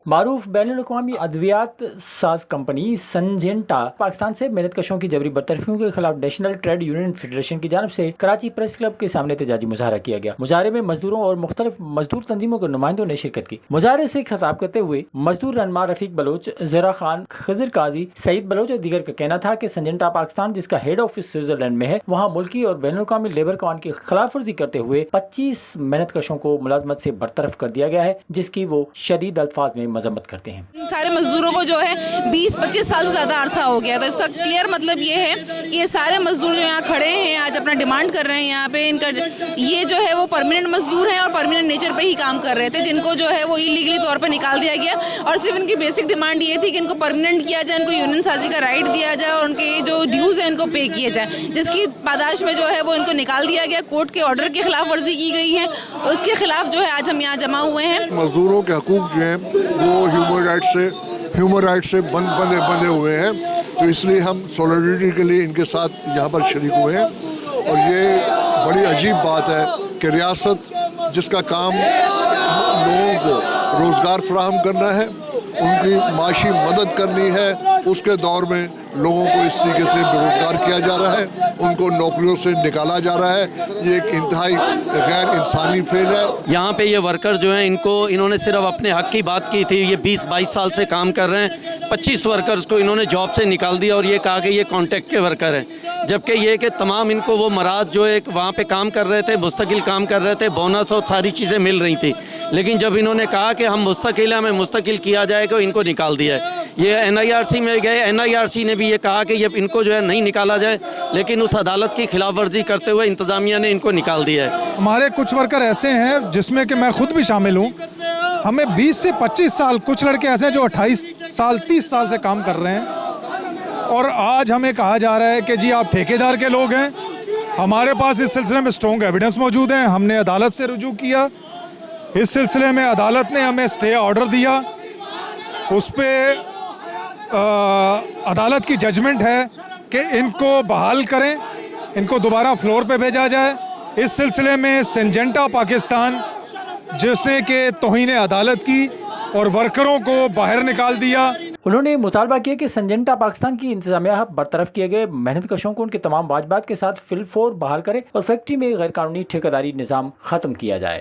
معروف بین الاقوامی ادویات ساز کمپنی سنجنٹا پاکستان سے محنت کشوں کی جبری برطرفیوں کے خلاف نیشنل ٹریڈ یونین فیڈریشن کی جانب سے کراچی پریس کلب کے سامنے احتجاجی مظاہرہ کیا گیا۔ مظاہرے میں مزدوروں اور مختلف مزدور تنظیموں کے نمائندوں نے شرکت کی۔ مظاہرے سے خطاب کرتے ہوئے مزدور رہنما رفیق بلوچ، زیرا خان، خضر قاضی، سعید بلوچ اور دیگر کا کہنا تھا کہ سنجنٹا پاکستان جس کا ہیڈ آفس سوئٹزرلینڈ میں ہے، وہاں ملکی اور بین الاقوامی لیبر قوانین کی خلاف ورزی کرتے ہوئے 25 محنت کشوں کو ملازمت سے برطرف کر دیا گیا ہے، جس کی وہ شدید الفاظ میں مذمت کرتے ہیں۔ سارے مزدوروں کو جو ہے 20-25 سال سے زیادہ عرصہ ہو گیا، تو اس کا کلیئر مطلب یہ ہے کہ یہ سارے مزدور جو یہاں کھڑے ہیں آج اپنا ڈیمانڈ کر رہے ہیں یہاں پہ، ان کا یہ جو ہے وہ پرماننٹ مزدور ہیں اور پرماننٹ نیچر پہ ہی کام کر رہے تھے، جن کو جو ہے وہ ایلیگلی طور پہ نکال دیا گیا، اور صرف ان کی بیسک ڈیمانڈ یہ تھی کہ ان کو پرماننٹ کیا جائے، ان کو یونین سازی کا رائٹ دیا جائے اور ان کے جو ڈیوز ہیں ان کو پے کیے جائیں، جس کی پاداش میں جو ہے وہ ان کو نکال دیا گیا۔ کورٹ کے آرڈر کی خلاف ورزی کی گئی ہے، تو اس کے خلاف جو ہے آج ہم یہاں جمع ہوئے ہیں۔ مزدوروں کے حقوق جو ہیں وہ ہیومن رائٹ سے بندے ہوئے ہیں، تو اس لیے ہم سولیڈریٹی کے لیے ان کے ساتھ یہاں پر شریک ہوئے ہیں، اور یہ بڑی عجیب بات ہے کہ ریاست جس کا کام لوگوں کو روزگار فراہم کرنا ہے، ان کی معاشی مدد کرنی ہے، اس کے دور میں لوگوں کو اس طریقے سے بے روزگار کیا جا رہا ہے، ان کو نوکریوں سے نکالا جا رہا ہے، یہ ایک انتہائی غیر انسانی فعل ہے۔ یہاں پہ یہ ورکر جو ہیں انہوں نے صرف اپنے حق کی بات کی تھی، یہ 20-22 سال سے کام کر رہے ہیں، 25 ورکرز کو انہوں نے جاب سے نکال دیا اور یہ کہا کہ یہ کانٹریکٹ کے ورکر ہیں، جبکہ یہ کہ تمام ان کو وہ مراد جو ایک وہاں پہ کام کر رہے تھے، مستقل کام کر رہے تھے، بونس اور ساری چیزیں مل رہی تھی، لیکن جب انہوں نے کہا کہ ہم مستقل ہیں، ہمیں مستقل کیا جائے گا، ان کو نکال دیا ہے۔ یہ NIRC میں گئے، NIRC نے بھی یہ کہا کہ یہ ان کو جو ہے نہیں نکالا جائے، لیکن اس عدالت کی خلاف ورزی کرتے ہوئے انتظامیہ نے ان کو نکال دیا ہے۔ ہمارے کچھ ورکر ایسے ہیں جس میں کہ میں خود بھی شامل ہوں، ہمیں 20 سے 25 سال، کچھ لڑکے ایسے ہیں جو 28 سال 30 سال سے کام کر رہے ہیں، اور آج ہمیں کہا جا رہا ہے کہ جی آپ ٹھیکیدار کے لوگ ہیں۔ ہمارے پاس اس سلسلے میں اسٹرانگ ایویڈنس موجود ہیں، ہم نے عدالت سے رجوع کیا، اس سلسلے میں عدالت نے ہمیں اسٹے آرڈر دیا، اس پہ عدالت کی ججمنٹ ہے کہ ان کو بحال کریں، ان کو دوبارہ فلور پہ بھیجا جائے۔ اس سلسلے میں سنجنٹا پاکستان جس نے کہ توہین عدالت کی اور ورکروں کو باہر نکال دیا۔ انہوں نے مطالبہ کیا کہ سنجنٹا پاکستان کی انتظامیہ برطرف کیے گئے محنت کشوں کو ان کے تمام واجبات کے ساتھ فی الفور بحال کرے اور فیکٹری میں غیر قانونی ٹھیکیداری نظام ختم کیا جائے۔